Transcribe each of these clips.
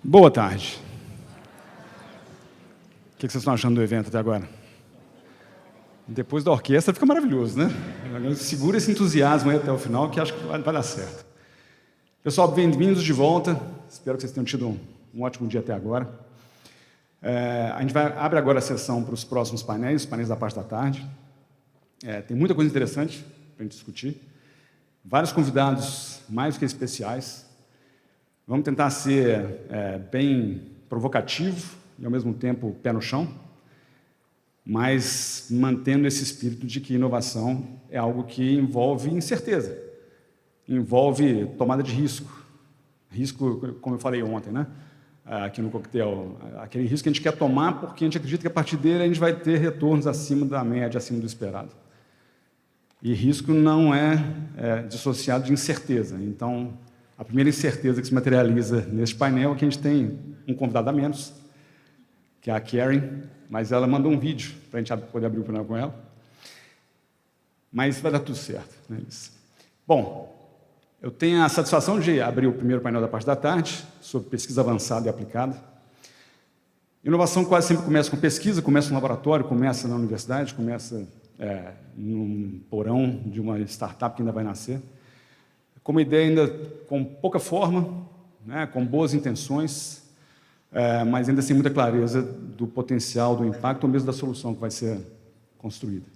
Boa tarde. O que vocês estão achando do evento até agora? Depois da orquestra fica maravilhoso, né? Segura esse entusiasmo aí até o final, que acho que vai dar certo. Pessoal, bem-vindos de volta. Espero que vocês tenham tido um ótimo dia até agora. A gente abre agora a sessão para os próximos painéis, os painéis da parte da tarde. Tem muita coisa interessante para a gente discutir. Vários convidados mais do que especiais. Vamos tentar ser bem provocativo e, ao mesmo tempo, pé no chão, mas mantendo esse espírito de que inovação é algo que envolve incerteza, envolve tomada de risco. Risco, como eu falei ontem, né? Aqui no coquetel, aquele risco que a gente quer tomar porque a gente acredita que, a partir dele, a gente vai ter retornos acima da média, acima do esperado. E risco não é dissociado de incerteza. Então, a primeira incerteza que se materializa neste painel é que a gente tem um convidado a menos, que é a Karen, mas ela mandou um vídeo para a gente poder abrir o painel com ela. Mas vai dar tudo certo, né? Bom, eu tenho a satisfação de abrir o primeiro painel da parte da tarde, sobre pesquisa avançada e aplicada. Inovação quase sempre começa com pesquisa, começa no laboratório, começa na universidade, começa num porão de uma startup que ainda vai nascer. Com uma ideia ainda com pouca forma, né, com boas intenções, mas ainda sem muita clareza do potencial, do impacto ou mesmo da solução que vai ser construída.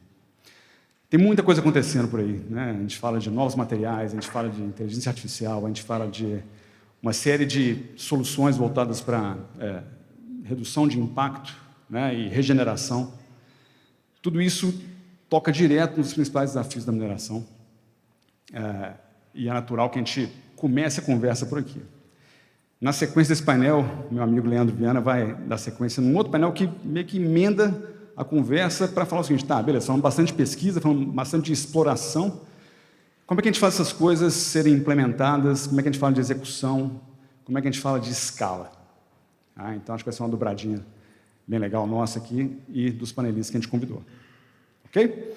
Tem muita coisa acontecendo por aí, né? A gente fala de novos materiais, a gente fala de inteligência artificial, a gente fala de uma série de soluções voltadas para redução de impacto, né, e regeneração. Tudo isso toca direto nos principais desafios da mineração. E é natural que a gente comece a conversa por aqui. Na sequência desse painel, meu amigo Leandro Viana vai dar sequência num outro painel que meio que emenda a conversa para falar o seguinte: tá, beleza, falamos bastante de pesquisa, falamos bastante de exploração. Como é que a gente faz essas coisas serem implementadas? Como é que a gente fala de execução? Como é que a gente fala de escala? Então, acho que vai ser uma dobradinha bem legal nossa aqui e dos panelistas que a gente convidou. Ok?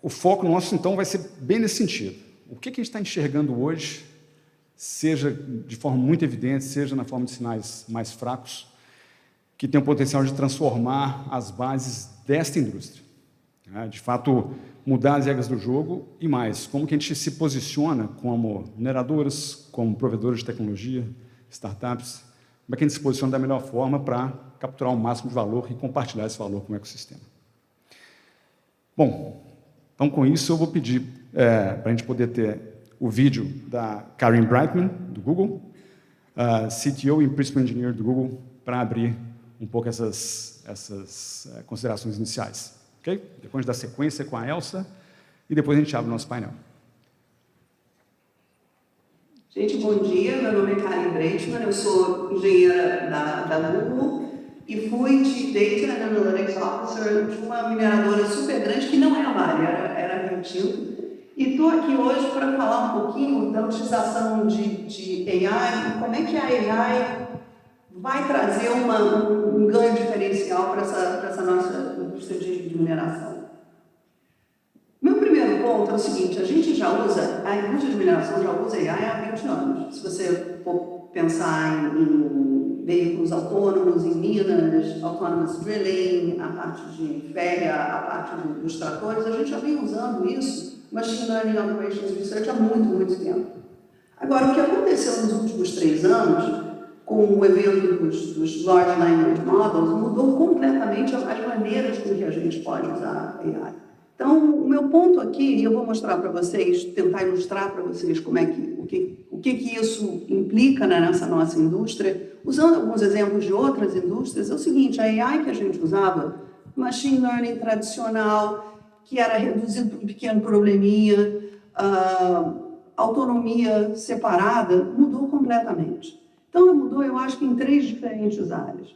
O foco nosso, então, vai ser bem nesse sentido. O que a gente está enxergando hoje, seja de forma muito evidente, seja na forma de sinais mais fracos, que tem o potencial de transformar as bases desta indústria. De fato, mudar as regras do jogo e mais, como que a gente se posiciona como mineradoras, como provedores de tecnologia, startups, como é que a gente se posiciona da melhor forma para capturar o máximo de valor e compartilhar esse valor com o ecossistema. Bom, então, com isso, eu vou pedir para a gente poder ter o vídeo da Karen Brightman, do Google, CTO e Principal Engineer do Google, para abrir um pouco essas considerações iniciais. Okay? Depois da sequência com a Elsa, e depois a gente abre o nosso painel. Gente, bom dia. Meu nome é Karen Brightman, eu sou engenheira da Google e fui Chief Data and Analytics Officer de uma mineradora super grande, que não é a Vale, era Rio Tinto. E estou aqui hoje para falar um pouquinho da utilização de AI e como é que a AI vai trazer um ganho diferencial para essa nossa indústria de mineração. Meu primeiro ponto é o seguinte: a gente já usa, a indústria de mineração já usa AI há 20 anos. Se você for pensar em veículos autônomos, em minas, autonomous drilling, a parte de férrea, a parte dos tratores, a gente já vem usando isso, Machine Learning Operations Research, há muito, muito tempo. Agora, o que aconteceu nos últimos 3 anos, com o evento dos Large Language Models, mudou completamente as maneiras com que a gente pode usar AI. Então, o meu ponto aqui, e eu vou mostrar para vocês, tentar ilustrar para vocês como é o que isso implica, né, nessa nossa indústria, usando alguns exemplos de outras indústrias, é o seguinte: a AI que a gente usava, machine learning tradicional, que era reduzido para um pequeno probleminha, autonomia separada, mudou completamente. Então, mudou, eu acho que em 3 diferentes áreas.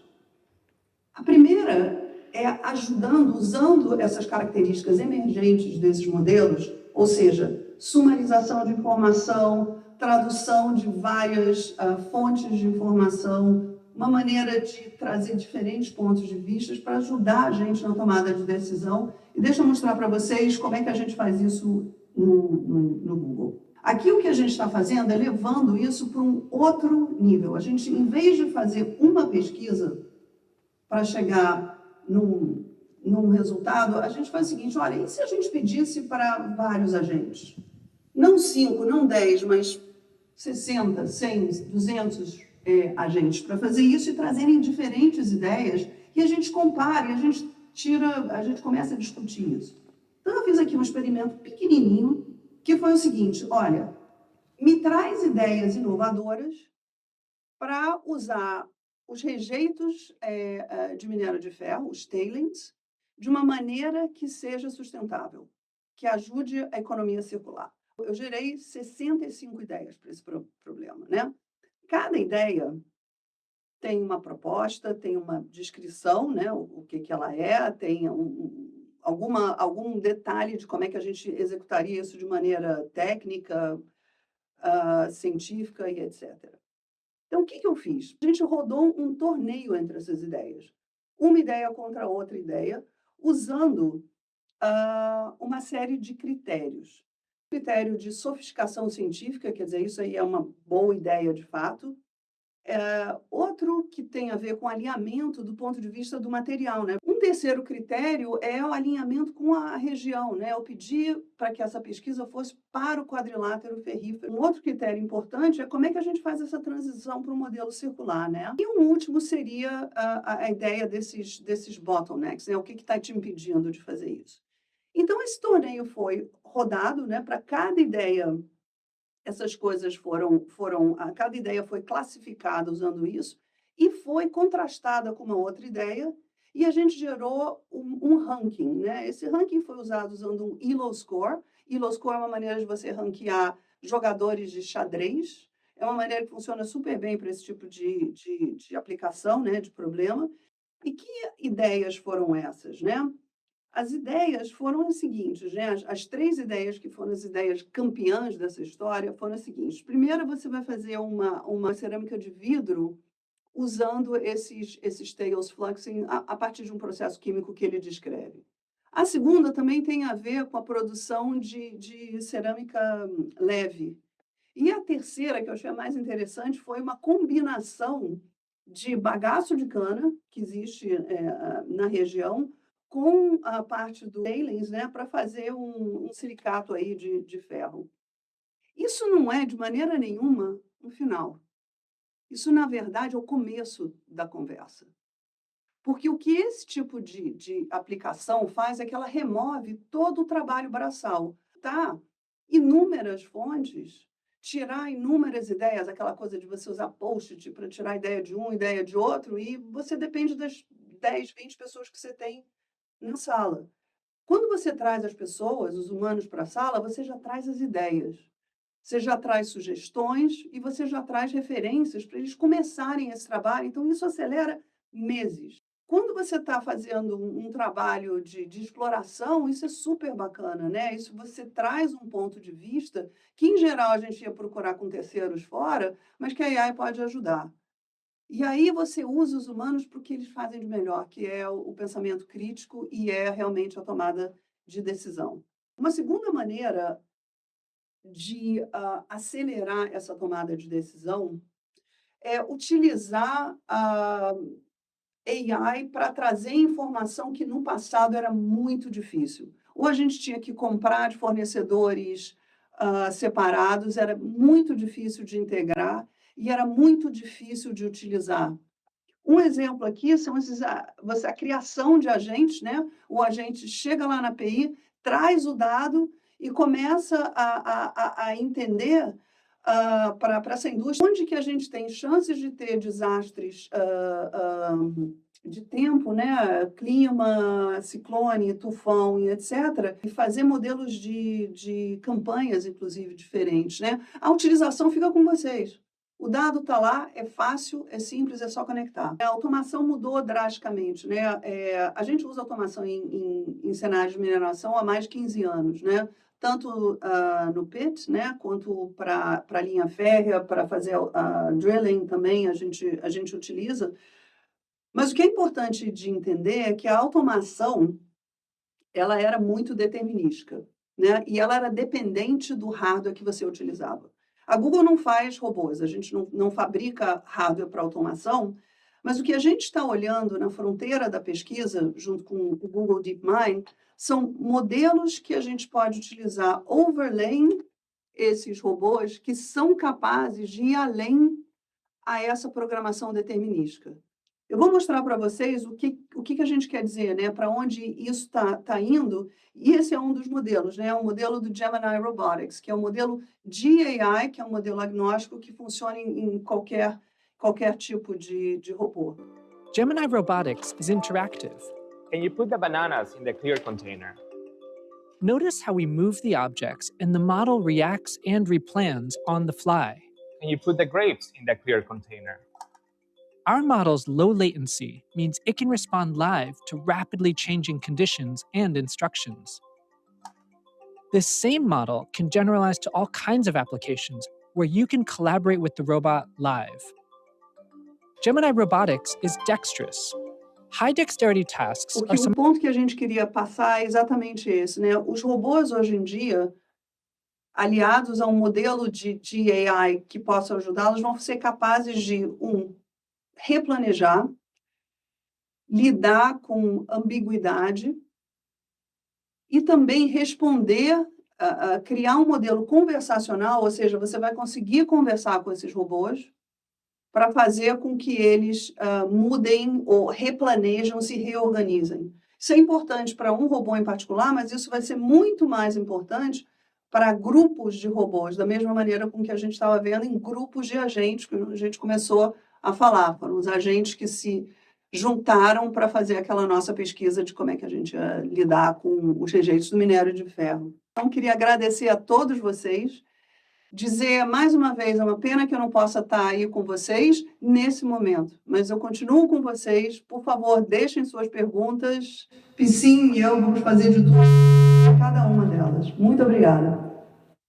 A primeira é ajudando, usando essas características emergentes desses modelos, ou seja, sumarização de informação, tradução de várias fontes de informação, uma maneira de trazer diferentes pontos de vista para ajudar a gente na tomada de decisão. E deixa eu mostrar para vocês como é que a gente faz isso no Google. Aqui o que a gente está fazendo é levando isso para um outro nível. A gente, em vez de fazer uma pesquisa para chegar num resultado, a gente faz o seguinte, olha, e se a gente pedisse para vários agentes? Não 5, não 10, mas 60, 100, 200 agentes para fazer isso e trazerem diferentes ideias e a gente compara, e a gente começa a discutir isso. Então, eu fiz aqui um experimento pequenininho, que foi o seguinte, olha, me traz ideias inovadoras para usar os rejeitos de minério de ferro, os tailings, de uma maneira que seja sustentável, que ajude a economia circular. Eu gerei 65 ideias para esse problema, né? Cada ideia tem uma proposta, tem uma descrição, né? O que ela é, tem algum detalhe de como é que a gente executaria isso de maneira técnica, científica e etc. Então, o que eu fiz? A gente rodou um torneio entre essas ideias. Uma ideia contra outra ideia, usando uma série de critérios. Critério de sofisticação científica, quer dizer, isso aí é uma boa ideia de fato. Outro que tem a ver com alinhamento do ponto de vista do material, né? Um terceiro critério é o alinhamento com a região, né? Eu pedi para que essa pesquisa fosse para o quadrilátero ferrífero. Um outro critério importante é como é que a gente faz essa transição para o modelo circular, né? E um último seria a ideia desses bottlenecks, né? O que está te impedindo de fazer isso? Então, esse torneio foi rodado, né? Para cada ideia, essas coisas cada ideia foi classificada usando isso e foi contrastada com uma outra ideia e a gente gerou um ranking, né? Esse ranking foi usado usando um Elo Score. Elo Score é uma maneira de você ranquear jogadores de xadrez. É uma maneira que funciona super bem para esse tipo de aplicação, né? De problema. E que ideias foram essas, né? As ideias foram as seguintes, né? As 3 ideias que foram as ideias campeãs dessa história foram as seguintes. Primeiro, você vai fazer uma cerâmica de vidro usando esses tails fluxing a partir de um processo químico que ele descreve. A segunda também tem a ver com a produção de cerâmica leve. E a terceira, que eu achei a mais interessante, foi uma combinação de bagaço de cana, que existe na região, com a parte do tailings, né, para fazer um silicato aí de ferro. Isso não é, de maneira nenhuma, um final. Isso, na verdade, é o começo da conversa. Porque o que esse tipo de aplicação faz é que ela remove todo o trabalho braçal. Tá? Inúmeras fontes, tirar inúmeras ideias, aquela coisa de você usar post-it para tirar ideia de um, ideia de outro, e você depende das 10, 20 pessoas que você tem na sala. Quando você traz as pessoas, os humanos, para a sala, você já traz as ideias. Você já traz sugestões e você já traz referências para eles começarem esse trabalho. Então, isso acelera meses. Quando você está fazendo um trabalho de exploração, isso é super bacana, né? Isso você traz um ponto de vista que, em geral, a gente ia procurar com terceiros fora, mas que a AI pode ajudar. E aí você usa os humanos para o que eles fazem de melhor, que é o pensamento crítico e é realmente a tomada de decisão. Uma segunda maneira de acelerar essa tomada de decisão é utilizar a AI para trazer informação que no passado era muito difícil. Ou a gente tinha que comprar de fornecedores separados, era muito difícil de integrar e era muito difícil de utilizar. Um exemplo aqui são a criação de agentes, né? O agente chega lá na API, traz o dado e começa a entender para essa indústria onde que a gente tem chances de ter desastres de tempo, né? Clima, ciclone, tufão e etc. E fazer modelos de campanhas, inclusive, diferentes, né? A utilização fica com vocês. O dado está lá, é fácil, é simples, é só conectar. A automação mudou drasticamente, né? A gente usa automação em cenários de mineração há mais de 15 anos, né? Tanto no pit, né? Quanto para a linha férrea, para fazer drilling também a gente utiliza. Mas o que é importante de entender é que a automação ela era muito determinística. né? E ela era dependente do hardware que você utilizava. A Google não faz robôs, a gente não fabrica hardware para automação, mas o que a gente está olhando na fronteira da pesquisa, junto com o Google DeepMind, são modelos que a gente pode utilizar overlaying esses robôs que são capazes de ir além a essa programação determinística. Eu vou mostrar para vocês o que a gente quer dizer, né? Para onde isso tá indo, e esse é um dos modelos, né? O modelo do Gemini Robotics, que é um modelo de AI, que é um modelo agnóstico que funciona em qualquer tipo de robô. Gemini Robotics is interactive. Can you put the bananas in the clear container? Notice how we move the objects and the model reacts and replans on the fly. Can you put the grapes in the clear container? Our model's low latency means it can respond live to rapidly changing conditions and instructions. This same model can generalize to all kinds of applications where you can collaborate with the robot live. Gemini Robotics is dexterous. High dexterity tasks are O ponto que a gente queria passar é exatamente esse, né? Os robôs hoje em dia, aliados a um modelo de AI que possa ajudá-los, vão ser capazes de, replanejar, lidar com ambiguidade e também responder, criar um modelo conversacional, ou seja, você vai conseguir conversar com esses robôs para fazer com que eles mudem ou replanejam, se reorganizem. Isso é importante para um robô em particular, mas isso vai ser muito mais importante para grupos de robôs, da mesma maneira com que a gente estava vendo em grupos de agentes, que a gente começou a falar, foram os agentes que se juntaram para fazer aquela nossa pesquisa de como é que a gente ia lidar com os rejeitos do minério de ferro. Então, queria agradecer a todos vocês, dizer mais uma vez, é uma pena que eu não possa estar aí com vocês nesse momento, mas eu continuo com vocês. Por favor, deixem suas perguntas. Piscin e eu vamos fazer de tudo para cada uma delas. Muito obrigada.